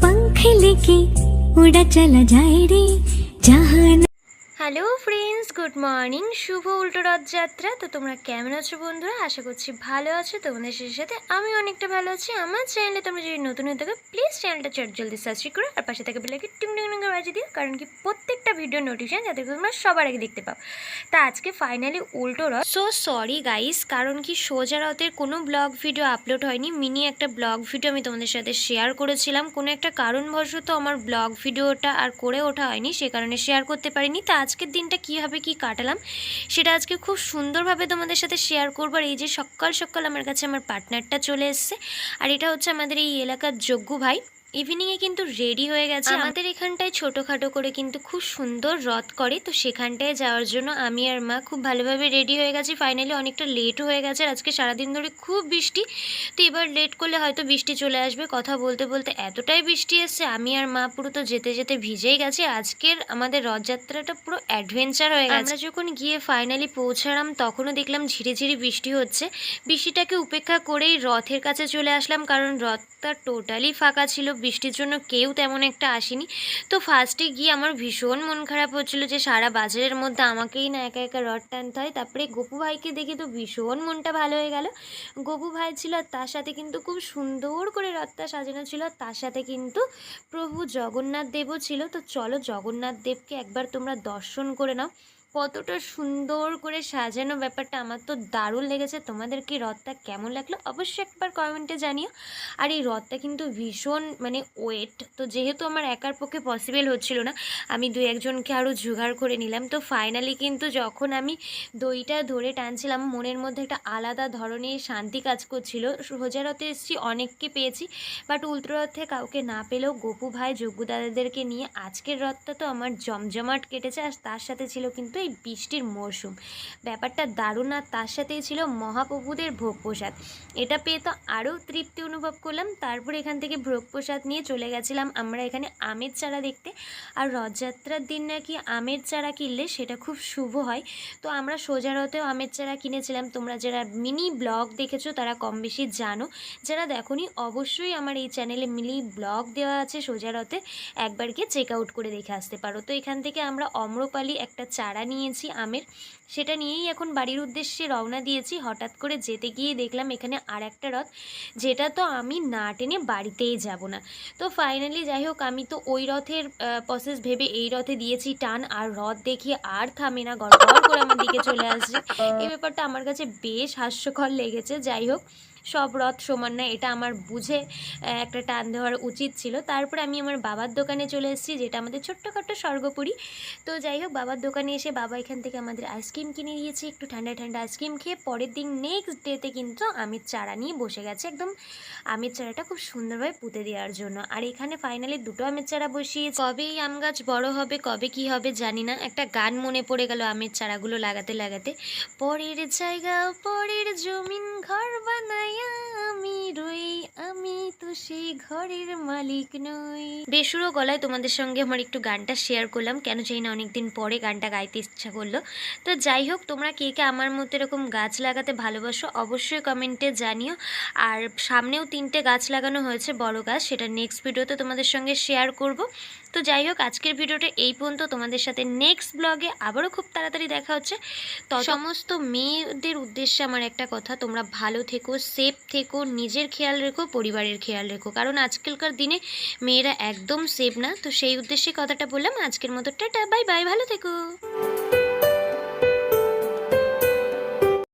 पंख लेके उड़ा चला जाए रे जहाँ। Hello friends, good morning. শুভ উল্টো রথযাত্রা। তো তোমরা কেমন আছো বন্ধুরা? আশা করছি ভালো আছো। তোমাদের সাথে আমি অনেকটা ভালো আছি। আমার চ্যানেলে তোমরা যদি নতুন হয়ে থাকো প্লিজ চ্যানেলটা জলদি সাবস্ক্রাইব করো আর পাশে থাকা বেলাকে টিং টিং টিং করে বাজিয়ে দিও, কারণ কি প্রত্যেকটা ভিডিও নোটিফিকেশন যাতে তোমরা সবার আগে দেখতে পাও। তা আজকে ফাইনালি উল্টো রথ। সো সরি গাইস, কারণ কি সোজা রথের কোনো ব্লগ ভিডিও আপলোড হয়নি। মিনি একটা ব্লগ ভিডিও আমি তোমাদের সাথে শেয়ার করেছিলাম, কোনো একটা কারণবশত আমার ব্লগ ভিডিওটা আর করে ওঠা হয়নি, সে কারণে শেয়ার করতে পারিনি। তা আজকের দিনটা কীভাবে কী কাটালাম সেটা আজকে খুব সুন্দরভাবে তোমাদের সাথে শেয়ার করবো। আর এই যে সকাল সকাল আমার কাছে আমার পার্টনারটা চলে এসছে, আর এটা হচ্ছে আমাদের এই এলাকার যজ্ঞ ভাই। ইভিনিংয়ে কিন্তু রেডি হয়ে গেছে। আমাদের এখানটায় ছোটোখাটো করে কিন্তু খুব সুন্দর রথ করে, তো সেখানটায় যাওয়ার জন্য আমি আর মা খুব ভালোভাবে রেডি হয়ে গেছি। ফাইনালি অনেকটা লেটও হয়ে গেছে, আজকে সারাদিন ধরে খুব বৃষ্টি, তো এবার লেট করলে হয়তো বৃষ্টি চলে আসবে। কথা বলতে বলতে এতটাই বৃষ্টি এসছে, আমি আর মা পুরো তো যেতে যেতে ভিজেই গেছি। আজকের আমাদের রথযাত্রাটা পুরো অ্যাডভেঞ্চার হয়ে গেছে। আমরা যখন গিয়ে ফাইনালি পৌঁছালাম তখনও দেখলাম ঝিরিঝিরি বৃষ্টি হচ্ছে। বৃষ্টিটাকে উপেক্ষা করেই রথের কাছে চলে আসলাম, কারণ রথটা টোটালি ফাঁকা ছিল, বৃষ্টির জন্য কেউ তেমন একটা আসেনি। তো ফার্স্টে গিয়ে আমার ভীষণ মন খারাপ হচ্ছিলো যে সারা বাজারের মধ্যে আমাকেই না একা একা রথ টানতে হয়। তারপরে গপু ভাইকে দেখে তো ভীষণ মনটা ভালো হয়ে গেল। গপু ভাই ছিল, তার সাথে কিন্তু খুব সুন্দর করে রথটা সাজানো ছিল, তার সাথে কিন্তু প্রভু জগন্নাথ দেবও ছিল। তো চলো জগন্নাথ দেবকে একবার তোমরা দর্শন করে নাও, কতটা সুন্দর করে সাজানো। ব্যাপারটা আমার তো দারুণ লেগেছে। তোমাদের কি রথটা কেমন লাগলো অবশ্যই একবার কমেন্টে জানিও। আর এই রথটা কিন্তু ভীষণ ওয়েট, তো যেহেতু আমার একার পক্ষে পসিবল হচ্ছিল না, আমি দু একজনকে আরও জোগাড় করে নিলাম। তো ফাইনালি কিন্তু যখন আমি দইটা ধরে টানছিলাম মনের মধ্যে একটা আলাদা ধরনের শান্তি কাজ করছিল। সোজা রথে এসেছি, অনেককে পেয়েছি, বাট উল্টো রথে কাউকে না পেলেও গপু ভাই যজ্ঞ দাদাদেরকে নিয়ে আজকের রথটা তো আমার জমজমাট কেটেছে। আর তার সাথে ছিল কিন্তু এই বৃষ্টির মরশুম, ব্যাপারটা দারুণ। আর তার সাথেই ছিল মহাপ্রভুদের ভোগ প্রসাদ, এটা পেয়ে তো আরও তৃপ্তি অনুভব করলাম। তারপর এখান থেকে ভোগ প্রসাদ নিয়ে চলে গেছিলাম আমরা এখানে আমের চারা দেখতে। আর রথযাত্রার দিন নাকি আমের চারা কিনলে সেটা খুব শুভ হয়, তো আমরা সোজা রথেও আমের চারা কিনেছিলাম। তোমরা যারা মিনি ব্লগ দেখেছো তারা কম বেশি জানো, যারা দেখোনি অবশ্যই আমার এই চ্যানেলে মিনি ব্লগ দেওয়া আছে সোজা রথে, একবার গিয়ে চেক আউট করে দেখে আসতে পারো। তো এখান থেকে আমরা অম্রপালি একটা চারা নিয়েছি আমের, সেটা নিয়েই এখন বাড়ির উদ্দেশ্যে রওনা দিয়েছি। হঠাৎ করে যেতে গিয়ে দেখলাম এখানে আর একটা রথ, যেটা তো আমি না টেনে বাড়িতেই যাব না। তো ফাইনালি যাই হোক, আমি তো ওই রথের প্রসেস ভেবে এই রথে দিয়েছি টান, আর রথ দেখিয়ে আর থামে না, গড় করে আমার দিকে চলে আসছে। এই ব্যাপারটা আমার কাছে বেশ হাস্যকর লেগেছে। যাই হোক, সব রথ সমান না, এটা আমার বুঝে একটা টান দেওয়ার উচিত ছিল। তারপরে আমি আমার বাবার দোকানে চলে এসেছি, যেটা আমাদের ছোট্টখাট্ট স্বর্গপুরী। তো যাই হোক, বাবার দোকানে এসে বাবা এখান থেকে আমাদের আইসক্রিম কিনে দিয়েছে। একটু ঠান্ডা ঠান্ডা আইসক্রিম খেয়ে পরের দিন নেক্সট ডেতে কিন্তু আমের চারা নিয়ে বসে গেছে, একদম আমের চারাটা খুব সুন্দরভাবে পুঁতে দেওয়ার জন্য। আর এখানে ফাইনালি দুটো আমের চারা বসিয়েছে। কবে এই আম গাছ বড় হবে, কবে কি হবে জানি না, একটা গান মনে পড়ে গেল আমের চারাগুলো লাগাতে লাগাতে। পরের জায়গা পরের জমিন ঘর বানায় আমি রই, আমি তো সেই ঘরের মালিক নই। বেসুরো গলায় তোমাদের সঙ্গে আমার একটু গানটা শেয়ার করলাম, কেন চাই না অনেকদিন পরে গানটা গাইতে ইচ্ছা করলো। তো যাই হোক, তোমরা কে কে আমার মতো এরকম গাছ লাগাতে ভালোবাসো অবশ্যই কমেন্টে জানিও। আর সামনেও 3টে গাছ লাগানো হয়েছে, বড় গাছ, সেটা নেক্সট ভিডিওতে তোমাদের সঙ্গে শেয়ার করব। তো যাই হোক, আজকের ভিডিওটা এই পর্যন্ত। তোমাদের সাথে নেক্সট ব্লগে আবারও খুব তাড়াতাড়ি দেখা হচ্ছে। তো সমস্ত মেয়েদের উদ্দেশ্যে আমার একটা কথা, তোমরা ভালো থেকো, সেফ থেকো, নিজের খেয়াল রেখো, পরিবারের খেয়াল রেখো, কারণ আজকালকার দিনে মেয়েরা একদম সেফ না। তো সেই উদ্দেশ্যে কথাটা বললাম। আজকের মতো টাটা, বাই বাই, ভালো থেকো।